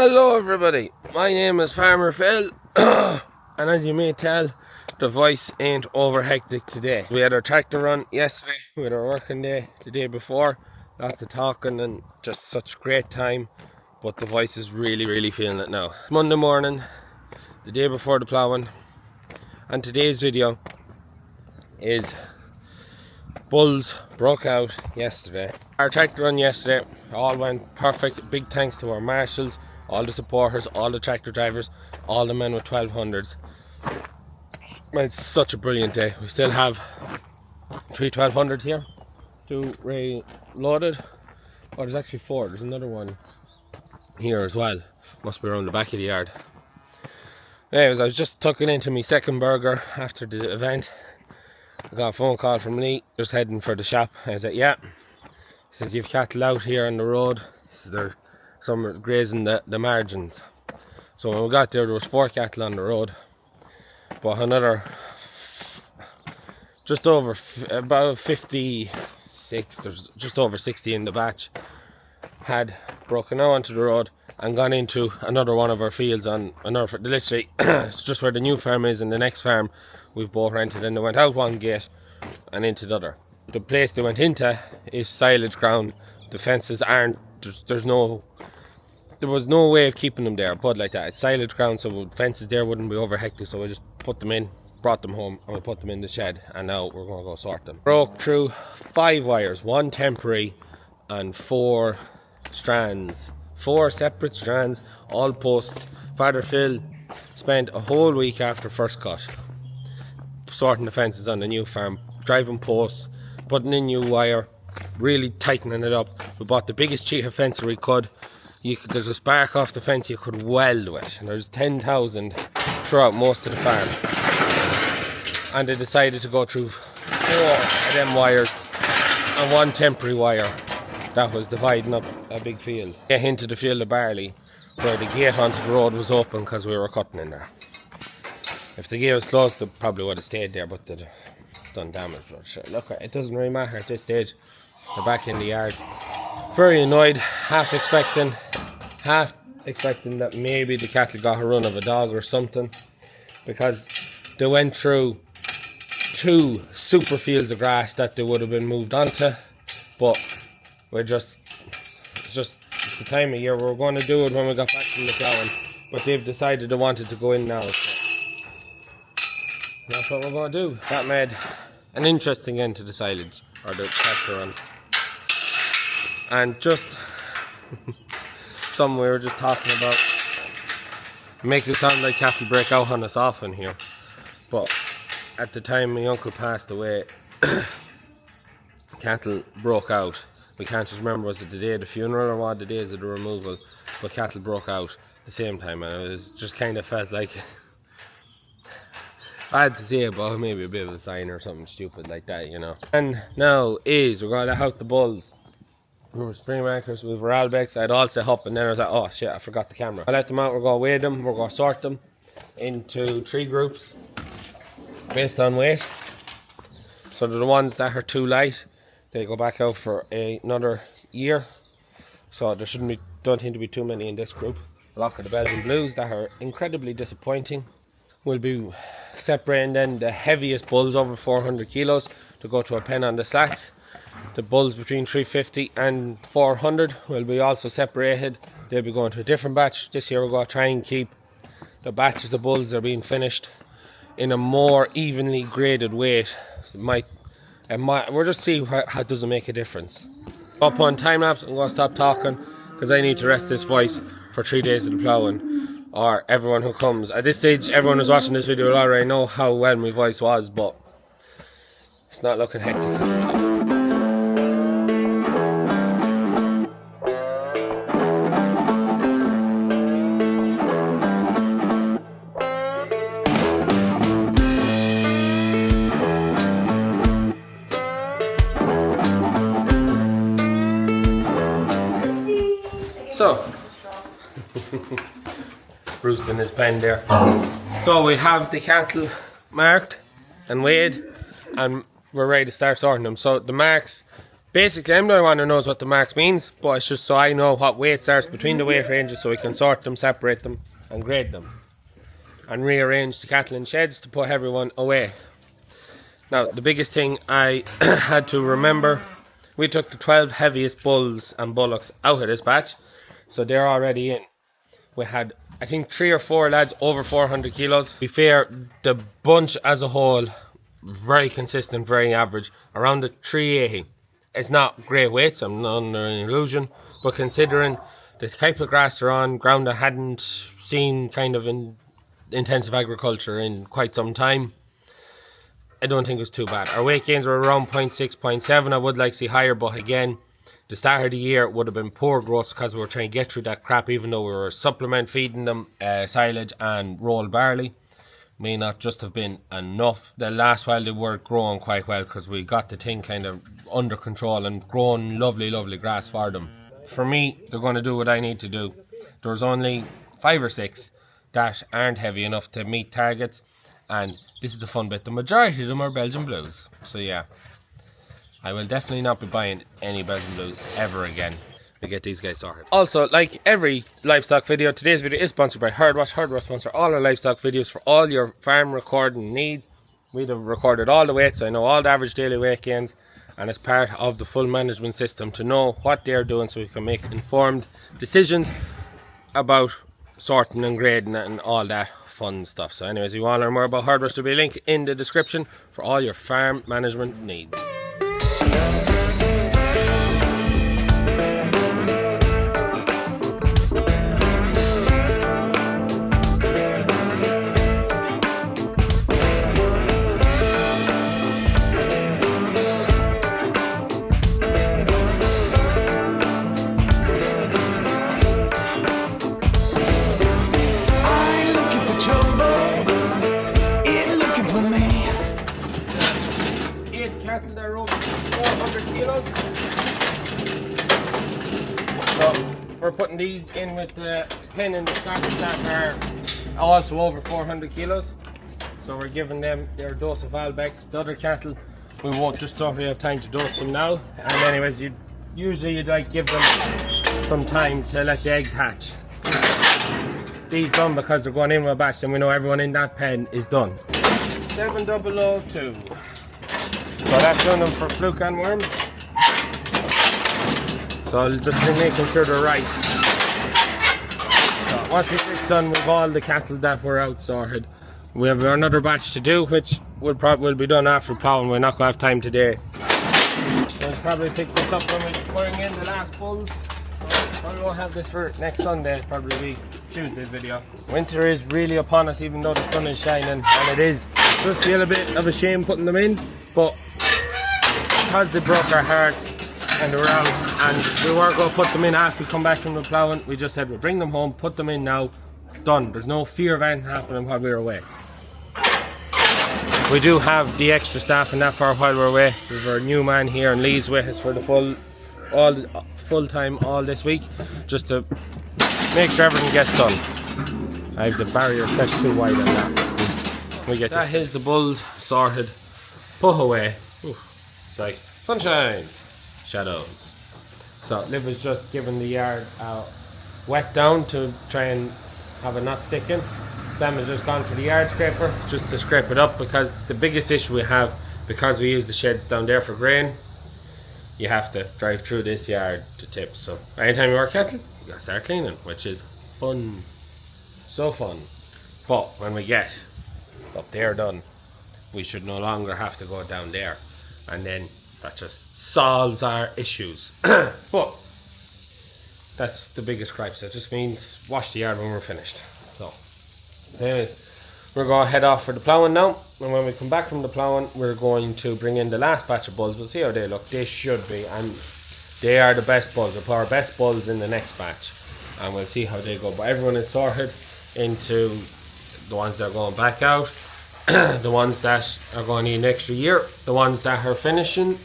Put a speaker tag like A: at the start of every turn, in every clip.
A: Hello everybody, my name is Farmer Phil and as you may tell, the voice ain't over hectic today. We had our tractor run yesterday, we had our working day the day before, lots of talking and just such a great time, but the voice is really feeling it now. Monday morning, the day before the ploughing, and today's video is bulls broke out yesterday. Our tractor run yesterday all went perfect. Big thanks to our marshals, all the supporters, all the tractor drivers, all the men with 1200s. It's such a brilliant day. We still have 3 1200s here, 2 loaded. Oh, there's actually 4. There's another one here as well. Must be around the back of the yard. Anyways, I was just tucking into my second burger after the event. I got a phone call from Lee, just heading for the shop. I said, yeah. He says, you've cattle out here on the road. He says, they're some grazing the margins. So when we got there was 4 cattle on the road, but another just over about 56, there's just over 60 in the batch, had broken out onto the road and gone into another one of our fields on another, literally it's just where the new farm is, and the next farm we've both rented, and they went out one gate and into the other. The place they went into is silage ground. The fences aren't, there was no way of keeping them there, put like that. It's silage ground, so fences there wouldn't be over hectic, so we just put them in, brought them home, and we put them in the shed, and now we're going to go sort them. Broke through 5 wires, 1 temporary and 4 strands, 4 separate strands, all posts. Father Phil spent a whole week after first cut sorting the fences on the new farm, driving posts, putting in new wire, really tightening it up. We bought the biggest sheet of fence we could. There's a spark off the fence you could weld with, and there's 10,000 throughout most of the farm. And they decided to go through 4 of them wires and 1 temporary wire that was dividing up a big field. Get into the field of barley where the gate onto the road was open because we were cutting in there. If the gate was closed, they probably would have stayed there, but they'd done damage. But look, it doesn't really matter at this stage. They're back in the yard. Very annoyed, half expecting that maybe the cattle got a run of a dog or something, because they went through 2 super fields of grass that they would have been moved onto, but it's just the time of year. We were going to do it when we got back from the ploughing, but they've decided they wanted to go in now, so that's what we're going to do. That made an interesting end to the silage, or the tractor run. And just something we were just talking about, it makes it sound like cattle break out on us often here, but at the time my uncle passed away, cattle broke out. We can't just remember, was it the day of the funeral or what, the days of the removal, but cattle broke out at the same time, and it was just kind of felt like, I had to say it, but maybe a bit of a sign or something stupid like that, you know. And now we're going to let out the bulls. We were spring markers with Ralbex. I had all set up, and then I was like, oh shit, I forgot the camera. I let them out, we're going to weigh them, we're going to sort them into 3 groups based on weight. So the ones that are too light, they go back out for another year. So there don't seem to be too many in this group. A lot of the Belgian Blues that are incredibly disappointing. We'll be separating then the heaviest bulls over 400 kilos to go to a pen on the slats. The bulls between 350 and 400 will be also separated. They'll be going to a different batch. This year we're going to try and keep the batches of bulls that are being finished in a more evenly graded weight. We'll just see how does it make a difference. Up on time lapse, I'm going to stop talking because I need to rest this voice for 3 days of the ploughing, or everyone who comes. At this stage, everyone who's watching this video will already know how well my voice was, but it's not looking hectic. So, Bruce in his pen there. So we have the cattle marked and weighed, and we're ready to start sorting them. So the marks Basically, I'm the only one who knows what the marks means, but it's just so I know what weights are between the weight ranges so we can sort them, separate them, and grade them. And rearrange the cattle in sheds to put everyone away. Now, the biggest thing I had to remember, we took the 12 heaviest bulls and bullocks out of this batch, so they're already in. We had, I think, 3 or 4 lads over 400 kilos. To be fair, the bunch as a whole, very consistent, very average, around the 380. It's not great weights, I'm not under an illusion, but considering the type of grass they're on, ground I hadn't seen kind of in intensive agriculture in quite some time, I don't think it was too bad. Our weight gains were around 0.6, 0.7. I would like to see higher, but again, the start of the year would have been poor growth because we were trying to get through that crap, even though we were supplement feeding them silage and rolled barley. May not just have been enough. The last while they were growing quite well because we got the thing kind of under control and growing lovely, lovely grass for them. For me, they're going to do what I need to do. There's only 5 or 6 that aren't heavy enough to meet targets, and this is the fun bit. The majority of them are Belgian Blues, so yeah, I will definitely not be buying any Belgian Blues ever again to get these guys sorted. Also, like every livestock video, today's video is sponsored by Herdwatch. Herdwatch sponsor all our livestock videos for all your farm recording needs. We've recorded all the weights, so I know all the average daily weight gains, and it's part of the full management system to know what they're doing so we can make informed decisions about sorting and grading and all that fun stuff. So anyways, if you want to learn more about Herdwatch, there'll be a link in the description for all your farm management needs. Cattle that are over 400 kilos. So we're putting these in with the pin and the stocks that are also over 400 kilos. So we're giving them their dose of Albex. The other cattle, we won't, just don't really have time to dose them now. And anyways, you'd like give them some time to let the eggs hatch. These done because they're going in with a batch, and we know everyone in that pen is done. 7002. So that's doing them for fluke and worms. So I'll just be making sure they're right. So once we get this done with all the cattle that were out sorted, we have another batch to do, which will be done after plowing. We're not going to have time today. We'll probably pick this up when we're pouring in the last bulls. So probably won't have this for next Sunday, probably be Tuesday's video. Winter is really upon us, even though the sun is shining, and it is. Just feel a bit of a shame putting them in, but because they broke our hearts and they were out, and we weren't going to put them in after we come back from the ploughing, we just said we'll bring them home, put them in now, done. There's no fear of anything happening while we're away. We do have the extra staff and that for while we're away. We've our new man here and Lee's with us for the full time all this week, just to make sure everything gets done. I have the barrier set too wide on that. We get that. Is the bulls sorted, put away. It's like sunshine, shadows. So Liv is just giving the yard wet down to try and have a knot sticking. Sam has just gone for the yard scraper just to scrape it up, because the biggest issue we have, because we use the sheds down there for grain, you have to drive through this yard to tip. So anytime you work cattle, you gotta start cleaning, which is fun, so fun. But when we get up there done, we should no longer have to go down there, and then that just solves our issues. But that's the biggest gripe. So it just means wash the yard when we're finished. So anyways, we're going to head off for the ploughing now, and when we come back from the ploughing, we're going to bring in the last batch of bulls. We'll see how they look. They should be, and they are the best bulls. We'll put our best bulls in the next batch, and we'll see how they go. But everyone is sorted into the ones that are going back out, the ones that are going to need an extra year, the ones that are finishing,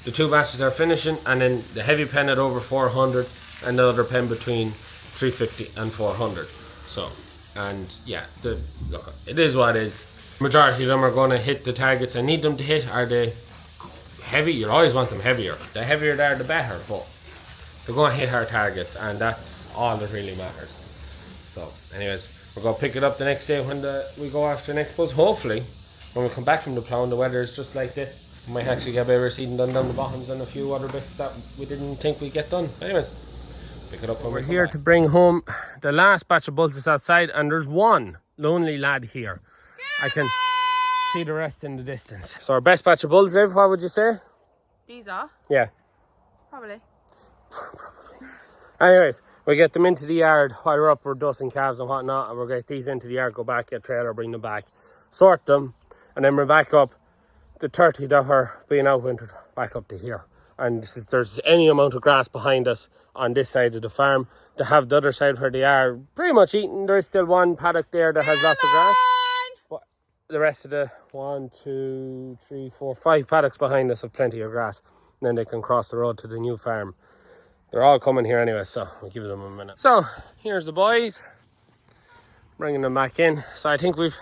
A: the 2 batches are finishing, and then the heavy pen at over 400 and the other pen between 350 and 400. So, and yeah, look, it is what it is. Majority of them are going to hit the targets I need them to hit. Are they heavy, you'll always want them heavier. The heavier they are, the better, but they're going to hit our targets, and that's all that really matters. So, anyways, we're going to pick it up the next day when we go after next buzz. Hopefully, when we come back from the plough and the weather is just like this, we might actually get better seeding done down the bottoms and a few other bits that we didn't think we'd get done. Anyways, pick it up when we're here to bring home the last batch of bulls that's outside, and there's one lonely lad here. I can see the rest in the distance. So our best batch of bulls, Liv, what would you say?
B: These are?
A: Yeah.
B: Probably.
A: Anyways, we get them into the yard while we're up, we're dusting calves and whatnot, and we'll get these into the yard, go back, get a trailer, bring them back, sort them, and then we're back up the 30 that are being outwintered back up to here. And there's any amount of grass behind us on this side of the farm. To have the other side where they are pretty much eaten, there's still one paddock there that has lots of grass. But the rest of the 1, 2, 3, 4, 5 paddocks behind us have plenty of grass. And then they can cross the road to the new farm. They're all coming here anyway, so we'll give them a minute. So, here's the boys. Bringing them back in. So I think we've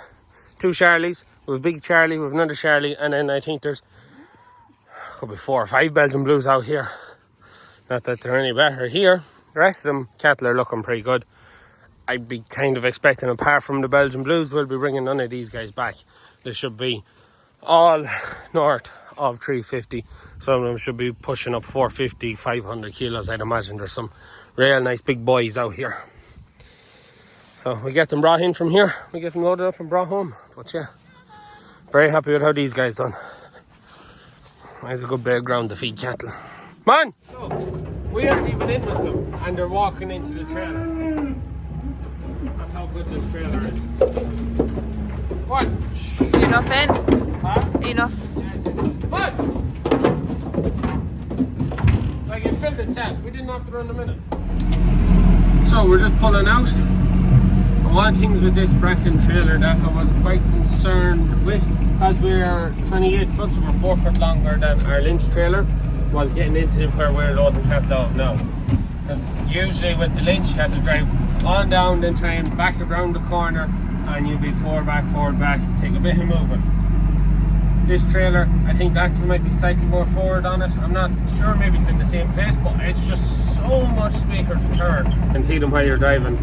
A: 2 Charlies. We've Big Charlie, we've another Charlie, and then I think there's could be 4 or 5 Belgian Blues out here. Not that they're any better here. The rest of them cattle are looking pretty good. I'd be kind of expecting, apart from the Belgian Blues, we'll be bringing none of these guys back. They should be all north of 350. Some of them should be pushing up 450, 500 kilos. I'd imagine there's some real nice big boys out here. So we get them brought in from here. We get them loaded up and brought home. But yeah, very happy with how these guys done. There's a good bit of ground to feed cattle. Man! So, we aren't even in with them, and they're walking into the trailer. That's how good this trailer is. What?
B: Enough in?
A: Huh?
B: Enough.
A: Yeah, it is. What? Like it filled itself. We didn't have to run them in it. So we're just pulling out. One thing with this Bracken trailer that I was quite concerned with, because we're 28 foot, so we're 4 foot longer than our Lynch trailer, was getting into where we're loading cattle out now. Because usually with the Lynch you had to drive on down, then try and back around the corner, and you'd be forward back, take a bit of moving. This trailer, I think the axle might be slightly more forward on it. I'm not sure, maybe it's in the same place, but it's just so much smoother to turn and see them while you're driving.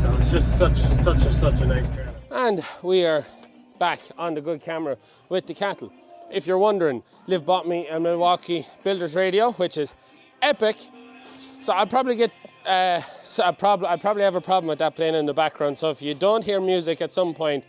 A: So it's just such a nice trailer. And we are back on the good camera with the cattle. If you're wondering, Liv bought me a Milwaukee Builders radio, which is epic. So I'll probably get I probably have a problem with that playing in the background. So if you don't hear music at some point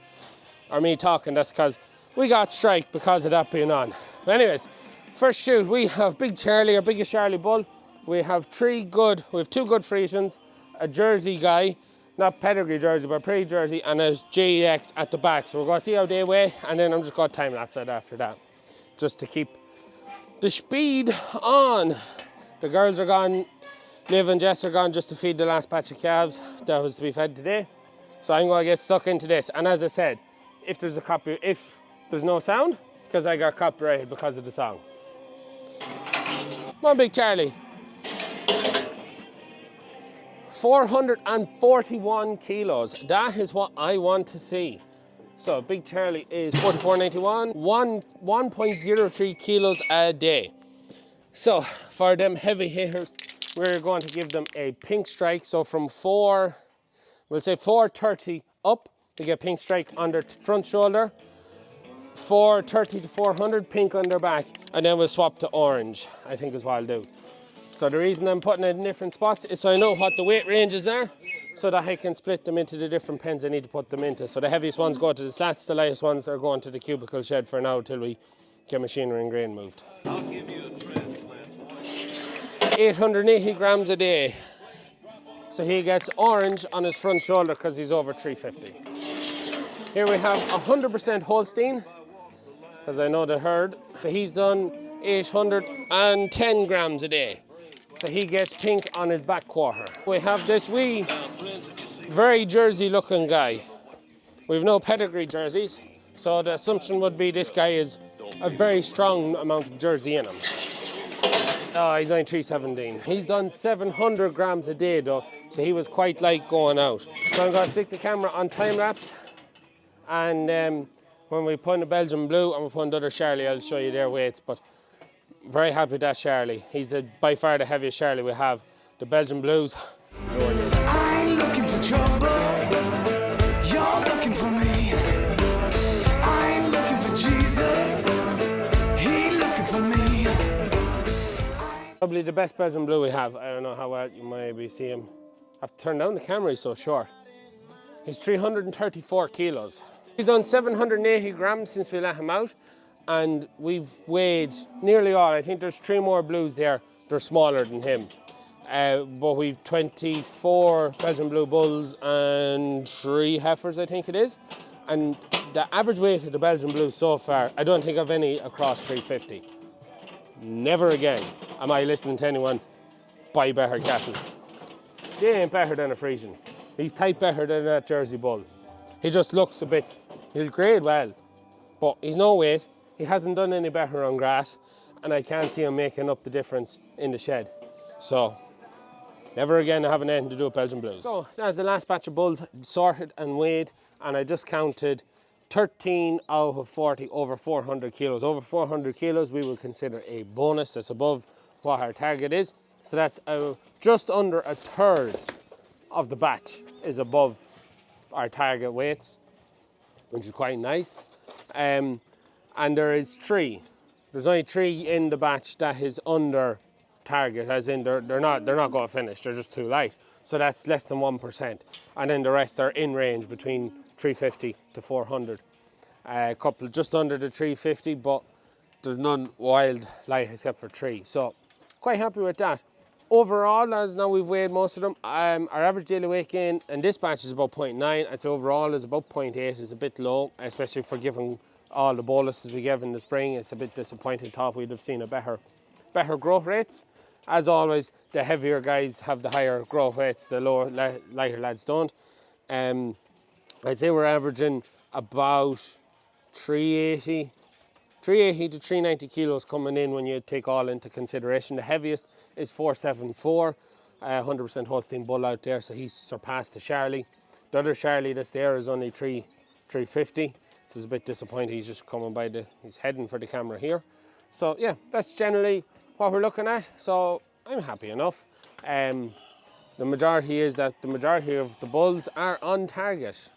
A: or me talking, that's because we got strike because of that being on. But anyways, first shoot, we have Big Charlie, our biggest Charlie bull. We have 2 good Friesians, a Jersey guy, not pedigree Jersey, but pretty Jersey, and a JEX at the back. So we're going to see how they weigh, and then I'm just going to time lapse it after that, just to keep the speed on. The girls are gone, Liv and Jess are gone just to feed the last batch of calves that was to be fed today. So I'm going to get stuck into this. And as I said, if there's no sound, it's because I got copyrighted because of the song. Come on, Big Charlie. 441 kilos. That is what I want to see. So Big Charlie is 44.91, 1.03 kilos a day. So for them heavy hitters, we're going to give them a pink strike. So from 430 up, they get pink strike on their front shoulder. 430 to 400, pink on their back, and then we'll swap to orange, I think is what I'll do. So the reason I'm putting it in different spots is so I know what the weight ranges are, so that I can split them into the different pens I need to put them into. So the heaviest ones go to the slats, the lightest ones are going to the cubicle shed for now till we get machinery and grain moved. I'll give you a transplant. 880 grams a day. So he gets orange on his front shoulder because he's over 350. Here we have 100% Holstein, because I know the herd. So he's done 810 grams a day. So he gets pink on his back quarter. We have this wee, very Jersey looking guy. We've no pedigree jerseys, so the assumption would be this guy is a very strong amount of Jersey in him. Oh, he's only 317. He's done 700 grams a day though, so he was quite light going out. So I'm going to stick the camera on time lapse, and when we put in the Belgian Blue and we put in the other Charlie, I'll show you their weights. But very happy with that Charlie. He's by far the heaviest Charlie we have. The Belgian Blues.
C: I ain't looking for trouble, you're looking for me. I ain't looking for Jesus, he looking for me.
A: Probably the best Belgian Blue we have. I don't know how well you maybe see him. I have to turn down the camera, he's so short. He's 334 kilos. He's done 780 grams since we let him out, and we've weighed nearly all. I think there's 3 more Blues there, they're smaller than him. But we've 24 Belgian Blue bulls and 3 heifers, I think it is. And the average weight of the Belgian Blue so far, I don't think I've any across 350. Never again am I listening to anyone buy better cattle. They ain't better than a Frisian. He's type better than that Jersey bull. He just looks a bit, he'll grade well, but he's no weight. He hasn't done any better on grass, and I can't see him making up the difference in the shed. So, never again having anything to do with Belgian Blues. So, that's the last batch of bulls sorted and weighed, and I just counted 13 out of 40 over 400 kilos. Over 400 kilos we would consider a bonus. That's above what our target is. So that's just under a third of the batch is above our target weights, which is quite nice. And there is 3. There's only 3 in the batch that is under target, as in they're not going to finish. They're just too light. So that's less than 1%. And then the rest are in range between 350 to 400. A couple just under the 350, but there's none wild light except for 3. So quite happy with that. Overall, as now we've weighed most of them, our average daily weight gain in this batch is about 0.9. I'd say overall is about 0.8. It's a bit low, especially for giving all the boluses we gave in the spring. It's a bit disappointing. Thought we'd have seen a better growth rates. As always, the heavier guys have the higher growth rates, the lighter lads don't. I'd say we're averaging about 380 to 390 kilos coming in when you take all into consideration. The heaviest is 474, 100% Holstein bull out there, so he's surpassed the Charlie. The other Charlie that's there is only 350, so it's a bit disappointing. He's just coming by he's heading for the camera here. So yeah, that's generally what we're looking at, so I'm happy enough. The majority is that the majority of the bulls are on target,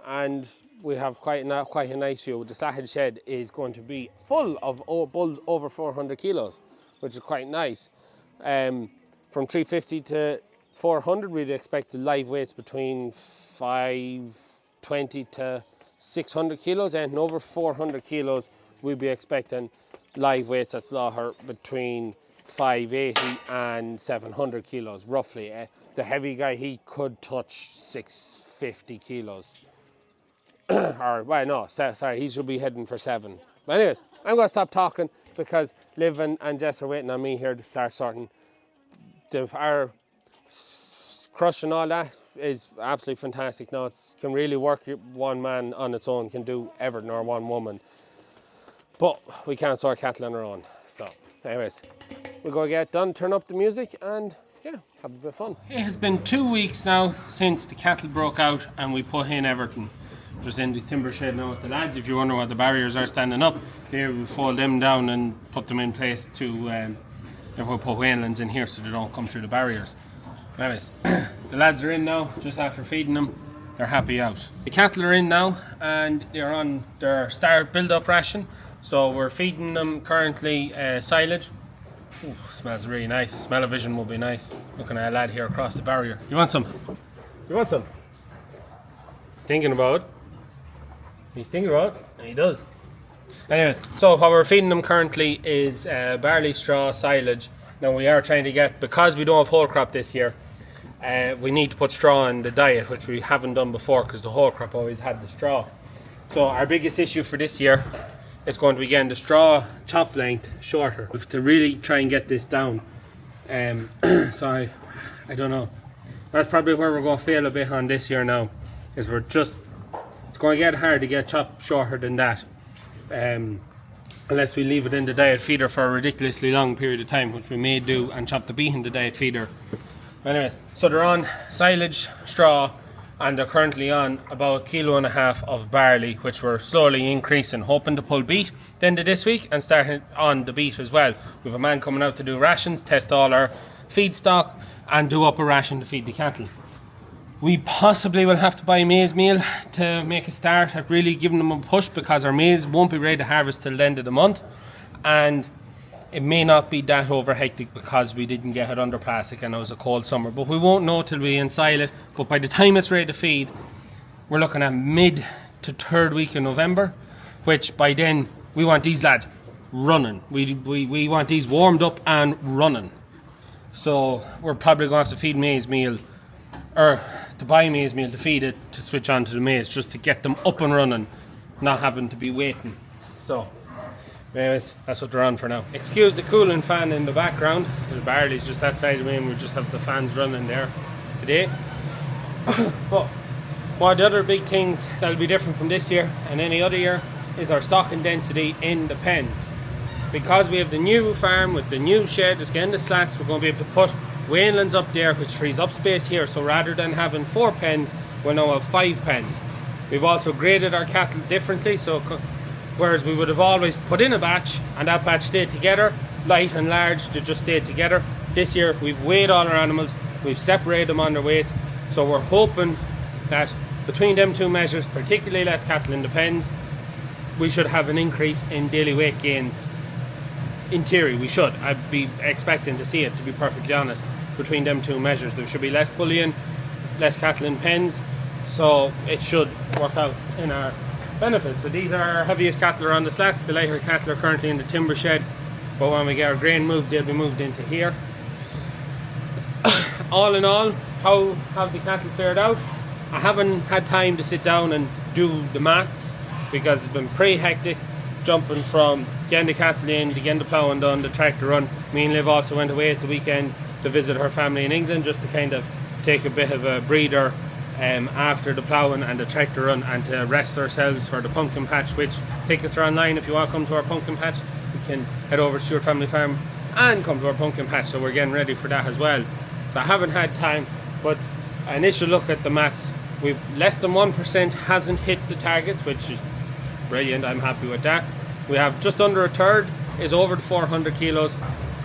A: and we have quite a nice view. The Sahed shed is going to be full of bulls over 400 kilos, which is quite nice. From 350 to 400, we'd expect the live weights between 520 to 600 kilos, and over 400 kilos, we'd be expecting live weights at slaughter between 580 and 700 kilos, roughly. The heavy guy, he could touch 650 kilos. Or, well, no, sorry, he should be heading for 7. But anyways, I'm going to stop talking because Liv and Jess are waiting on me here to start sorting. Our crush and all that is absolutely fantastic now. It can really work. One man on its own can do everything, or one woman. But we can't sort cattle on our own. So, anyways, we'll go get done, turn up the music, and yeah, have a bit of fun. It has been 2 weeks now since the cattle broke out and we put in everything. Just in the timber shed now with the lads. If you wonder what the barriers are standing up, here we fold them down and put them in place to, if we put wainlands in here so they don't come through the barriers. Anyways, the lads are in now, just after feeding them. They're happy out. The cattle are in now and they're on their start build-up ration. So we're feeding them currently silage. Ooh, smells really nice. Smell-o-vision will be nice. Looking at a lad here across the barrier. You want some? You want some? He's thinking about it. He's thinking about it, and he does. Anyways, so what we're feeding them currently is barley, straw, silage. Now we are trying to get, because we don't have whole crop this year, we need to put straw in the diet, which we haven't done before because the whole crop always had the straw. So our biggest issue for this year is going to be getting the straw chop length shorter. We have to really try and get this down. So I don't know. That's probably where we're going to fail a bit on this year now, is it's going to get hard to get chopped shorter than that. Unless we leave it in the diet feeder for a ridiculously long period of time, which we may do, and chop the beef in the diet feeder. Anyways, so they're on silage, straw, and they're currently on about 1.5 kilos of barley, which we're slowly increasing, hoping to pull beat the end of this week and starting on the beat as well. We have a man coming out to do rations, test all our feed stock and do up a ration to feed the cattle. We possibly will have to buy maize meal to make a start at really giving them a push, because our maize won't be ready to harvest till the end of the month, and it may not be that over hectic because we didn't get it under plastic and it was a cold summer, but we won't know till we ensile it. But by the time it's ready to feed, we're looking at mid to third week in November, which by then we want these lads running. We want these warmed up and running. So we're probably going to have to feed maize meal, or to buy maize meal to feed it, to switch on to the maize, just to get them up and running, not having to be waiting. So anyways, that's what they're on for now. Excuse the cooling fan in the background. The barley's just that side of me and we just have the fans running there today. But one of the other big things that'll be different from this year and any other year is our stocking density in the pens. Because we have the new farm with the new shed that's getting the slats, we're going to be able to put Wainlands up there, which frees up space here. So rather than having 4 pens, we'll now have 5 pens. We've also graded our cattle differently, so whereas we would have always put in a batch and that batch stayed together, light and large, they just stayed together. This year we've weighed all our animals, we've separated them on their weights, so we're hoping that between them two measures, particularly less cattle in the pens, we should have an increase in daily weight gains. In theory we should. I'd be expecting to see it, to be perfectly honest. Between them two measures there should be less bullion, less cattle in pens, so it should work out in our benefit. So these are our heaviest cattle are on the slats, the lighter cattle are currently in the timber shed, but when we get our grain moved they'll be moved into here. All in all, how have the cattle fared out? I haven't had time to sit down and do the maths because it's been pretty hectic, jumping from getting the cattle in, to getting the ploughing done, the tractor run. Me and Liv also went away at the weekend to visit her family in England, just to kind of take a bit of a breather after the ploughing and the tractor run, and to rest ourselves for the pumpkin patch, which tickets are online. If you want to come to our pumpkin patch, you can head over to Stewart Family Farm and come to our pumpkin patch, so we're getting ready for that as well. So I haven't had time, but an initial look at the maths, we've less than 1% hasn't hit the targets, which is brilliant. I'm happy with that. We have just under a third is over the 400 kilos,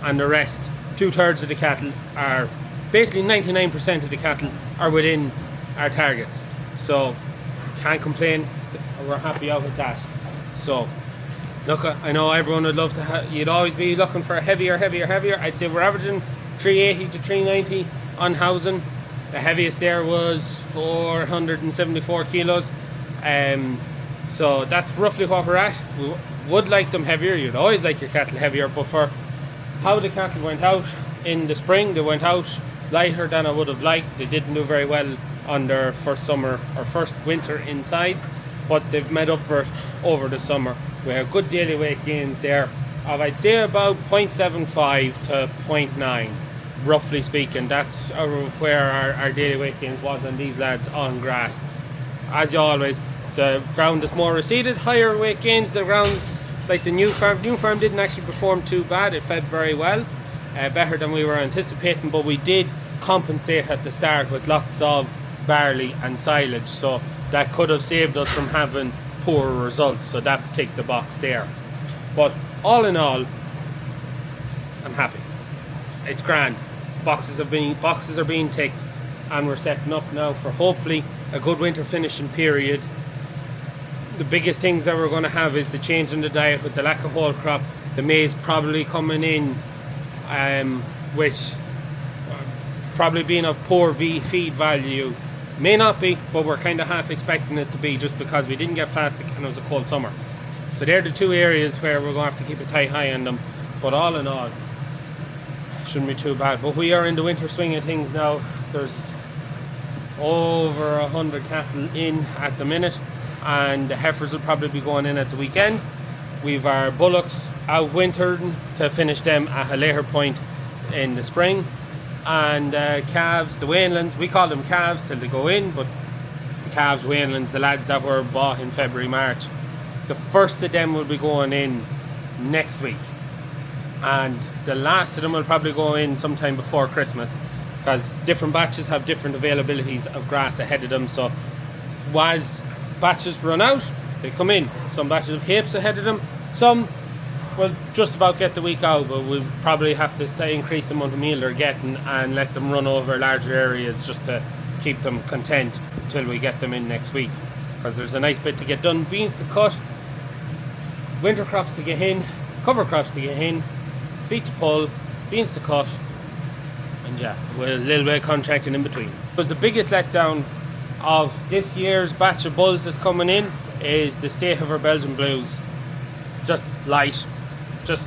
A: and the rest, 2/3 of the cattle are, basically 99% of the cattle are within our targets, so can't complain. We're happy out with that. So look, I know everyone would love to you'd always be looking for heavier. I'd say we're averaging 380 to 390 on housing. The heaviest there was 474 kilos, so that's roughly what we're at. We would like them heavier. You'd always like your cattle heavier, but for how the cattle went out in the spring, they went out lighter than I would have liked. They didn't do very well on their first summer or first winter inside, but they've made up for it over the summer. We have good daily weight gains there of, I'd say, about 0.75 to 0.9, roughly speaking. That's where our daily weight gains was on these lads on grass. As always, the ground is more receded, higher weight gains. The ground, like the new farm didn't actually perform too bad. It fed very well, better than we were anticipating, but we did compensate at the start with lots of barley and silage, so that could have saved us from having poor results, so that ticked the box there. But all in all, I'm happy. It's grand. Boxes are being ticked, and we're setting up now for hopefully a good winter finishing period. The biggest things that we're going to have is the change in the diet with the lack of whole crop, the maize probably coming in, which probably being of poor feed value. May not be, but we're kind of half expecting it to be, just because we didn't get plastic and it was a cold summer. So they're the two areas where we're going to have to keep a tight eye on them. But all in all, shouldn't be too bad. But we are in the winter swing of things now. There's over 100 cattle in at the minute, and the heifers will probably be going in at the weekend. We've our bullocks out wintered to finish them at a later point in the spring. And calves, the Wainlands, we call them calves till they go in, but the calves, Wainlands, the lads that were bought in February, March, the first of them will be going in next week, and the last of them will probably go in sometime before Christmas. because different batches have different availabilities of grass ahead of them. So as batches run out, they come in. Some batches have heaps ahead of them, some will just about get the week out, but we'll probably have to increase the amount of meal they're getting and let them run over larger areas just to keep them content until we get them in next week, because there's a nice bit to get done. Beans to cut, winter crops to get in, cover crops to get in, feet to pull, beans to cut, and yeah, with a little bit of contracting in between. Because the biggest letdown of this year's batch of bulls that's coming in is the state of our Belgian Blues. Just light. Just,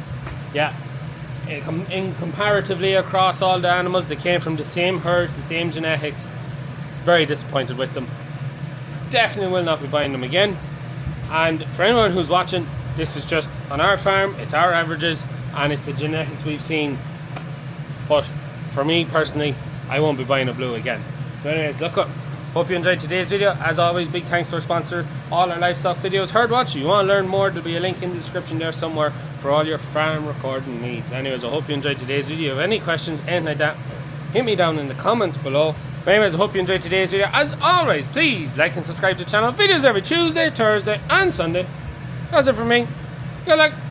A: yeah, in comparatively across all the animals, they came from the same herds, the same genetics. Very disappointed with them. Definitely will not be buying them again. And for anyone who's watching, this is just on our farm, it's our averages, and it's the genetics we've seen. But for me personally, I won't be buying a blue again. So anyways, look up. Hope you enjoyed today's video. As always, big thanks to our sponsor, all our livestock videos, Herdwatch. If you want to learn more, there'll be a link in the description there somewhere for all your farm recording needs. Anyways, I hope you enjoyed today's video. If you have any questions, anything like that, hit me down in the comments below. But anyways, I hope you enjoyed today's video. As always, please like and subscribe to the channel. Videos every Tuesday, Thursday and Sunday. That's it from me. Good luck.